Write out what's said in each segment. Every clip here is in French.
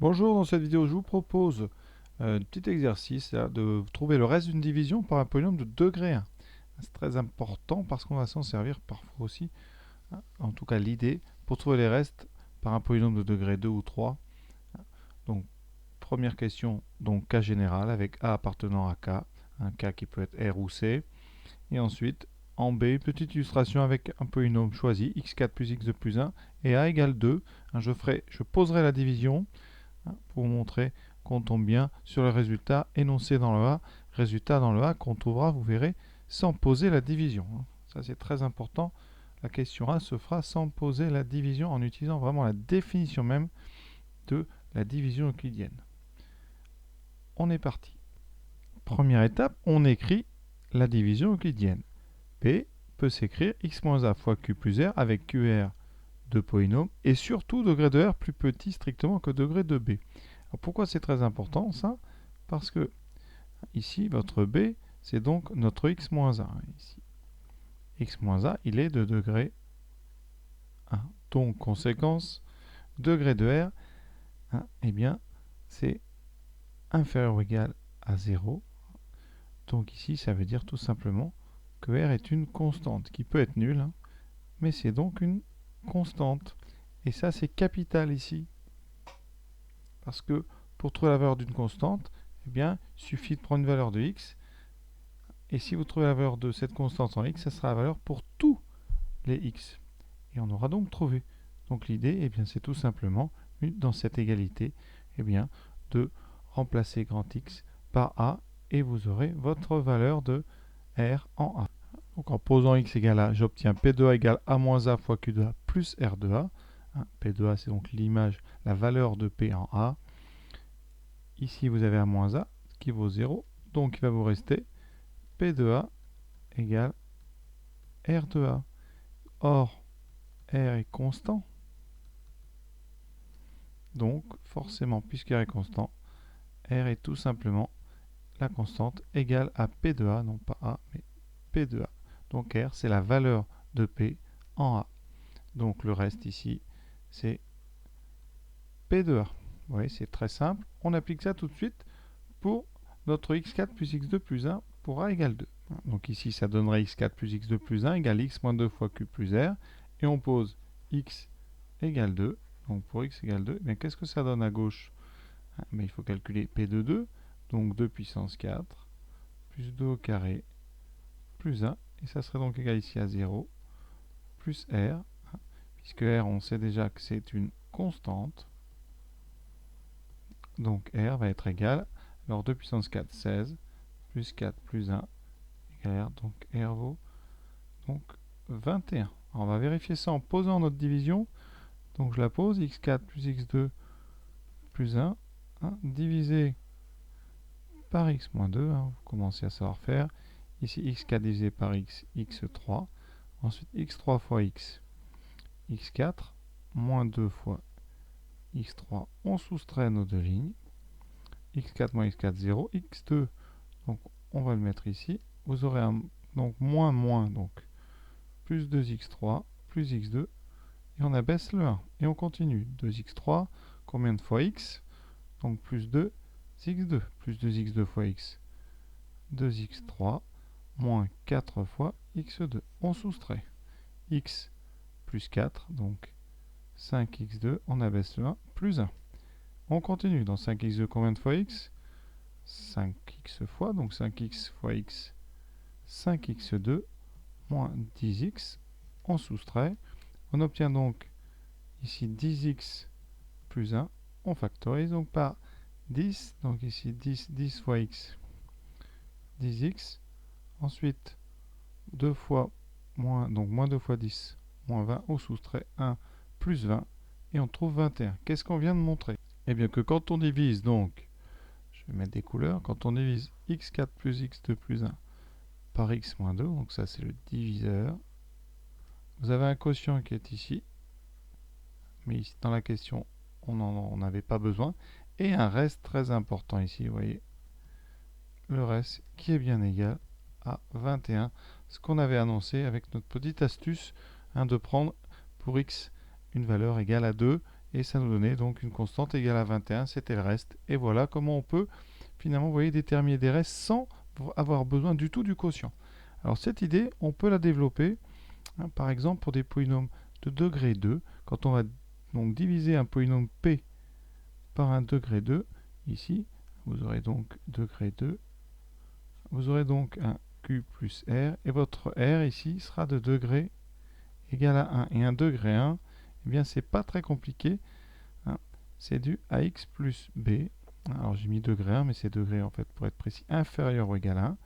Bonjour, dans cette vidéo, je vous propose un petit exercice là, de trouver le reste d'une division par un polynôme de degré 1. C'est très important parce qu'on va s'en servir parfois aussi, hein, en tout cas l'idée, pour trouver les restes par un polynôme de degré 2 ou 3. Donc, première question, donc cas général avec A appartenant à K, un K qui peut être R ou C. Et ensuite, en B, petite illustration avec un polynôme choisi, x4 plus x2 plus 1, et A égale 2. Je poserai la division, pour vous montrer qu'on tombe bien sur le résultat énoncé dans le A. Résultat dans le A qu'on trouvera, vous verrez, sans poser la division. Ça, c'est très important. La question A se fera sans poser la division en utilisant vraiment la définition même de la division euclidienne. On est parti. Première étape, on écrit la division euclidienne. P peut s'écrire x moins a fois q plus r avec qr de polynôme et surtout degré de r plus petit strictement que degré de b. Alors pourquoi c'est très important ça? Parce que ici, votre b, c'est donc notre x moins a. Ici, x moins a, il est de degré 1. Donc, conséquence, degré de r, eh bien, c'est inférieur ou égal à 0. Donc ici, ça veut dire tout simplement que r est une constante, qui peut être nulle, mais c'est donc une constante. Et ça, c'est capital ici. Parce que pour trouver la valeur d'une constante, eh bien, il suffit de prendre une valeur de x. Et si vous trouvez la valeur de cette constante en x, ça sera la valeur pour tous les x. Et on aura donc trouvé. Donc l'idée, eh bien, c'est tout simplement, dans cette égalité, eh bien, de remplacer grand X par A, et vous aurez votre valeur de R en A. Donc en posant X égale A, j'obtiens P de A égale A moins A fois Q de A plus R de A. P de A, c'est donc l'image, la valeur de P en A. Ici, vous avez A moins A, qui vaut 0. Donc il va vous rester P de A égale R de A. Or, R est constant. Donc, forcément, puisque R est constant, R est tout simplement la constante égale à P de A, non pas A, mais P de A. Donc R, c'est la valeur de P en A. Donc le reste ici, c'est P de A. Vous voyez, c'est très simple. On applique ça tout de suite pour notre x4 plus x2 plus 1 pour A égale 2. Donc ici, ça donnerait x4 plus x2 plus 1 égale x moins 2 fois q plus r. Et on pose x égale 2. Donc pour x égale 2, mais qu'est-ce que ça donne à gauche? Il faut calculer P de 2. Donc 2 puissance 4 plus 2 au carré plus 1. Et ça serait donc égal ici à 0 plus r. Puisque r, on sait déjà que c'est une constante. Donc r va être égal, alors 2 puissance 4, 16, plus 4 plus 1, égale r, donc r vaut donc 21. Alors on va vérifier ça en posant notre division. Donc je la pose, x4 plus x2 plus 1, divisé par x moins 2, vous commencez à savoir faire. Ici x4 divisé par x, x3. Ensuite x3 fois x, x4, moins 2 fois x3, on soustrait nos deux lignes. x4 moins x4, 0. x2, donc on va le mettre ici. Vous aurez donc moins, donc plus 2x3, plus x2, et on abaisse le 1. Et on continue. 2x3, combien de fois x? Donc plus 2x2, plus 2x2 fois x, 2x3, moins 4 fois x2. On soustrait. X plus 4, donc 5x2, on abaisse le 1, plus 1. On continue. Dans 5x2, combien de fois x? 5x fois, donc 5x fois x, 5x2, moins 10x, on soustrait. On obtient donc ici 10x plus 1, on factorise donc par 10, donc ici 10 fois x, 10x. Ensuite, 2 fois moins, donc moins 2 fois 10, moins 20, on soustrait 1 plus 20, et on trouve 21. Qu'est-ce qu'on vient de montrer? Eh bien que quand on divise donc, je vais mettre des couleurs, quand on divise x4 plus x2 plus 1 par x moins 2, donc ça c'est le diviseur, vous avez un quotient qui est ici, mais ici dans la question on n'en avait pas besoin, et un reste très important ici, vous voyez, le reste qui est bien égal à 21, ce qu'on avait annoncé avec notre petite astuce, de prendre pour x une valeur égale à 2, et ça nous donnait donc une constante égale à 21, c'était le reste. Et voilà comment on peut finalement, vous voyez, déterminer des restes sans avoir besoin du tout du quotient. Alors cette idée, on peut la développer, hein, par exemple pour des polynômes de degré 2, quand on va donc diviser un polynôme P par un degré 2, ici, vous aurez donc degré 2, vous aurez donc un Q plus R, et votre R ici sera de degré égal à 1. Et un degré 1, eh bien c'est pas très compliqué, hein, c'est du AX plus B. Alors j'ai mis degré 1, mais c'est degré en fait pour être précis inférieur ou égal à 1.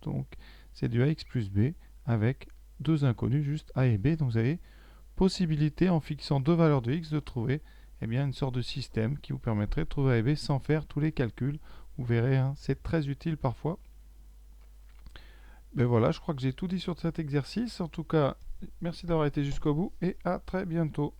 Donc c'est du AX plus B avec deux inconnus, juste A et B. Donc vous avez possibilité en fixant deux valeurs de X de trouver une sorte de système qui vous permettrait de trouver A et B sans faire tous les calculs. Vous verrez, hein, c'est très utile parfois. Ben voilà, je crois que j'ai tout dit sur cet exercice. En tout cas, merci d'avoir été jusqu'au bout et à très bientôt.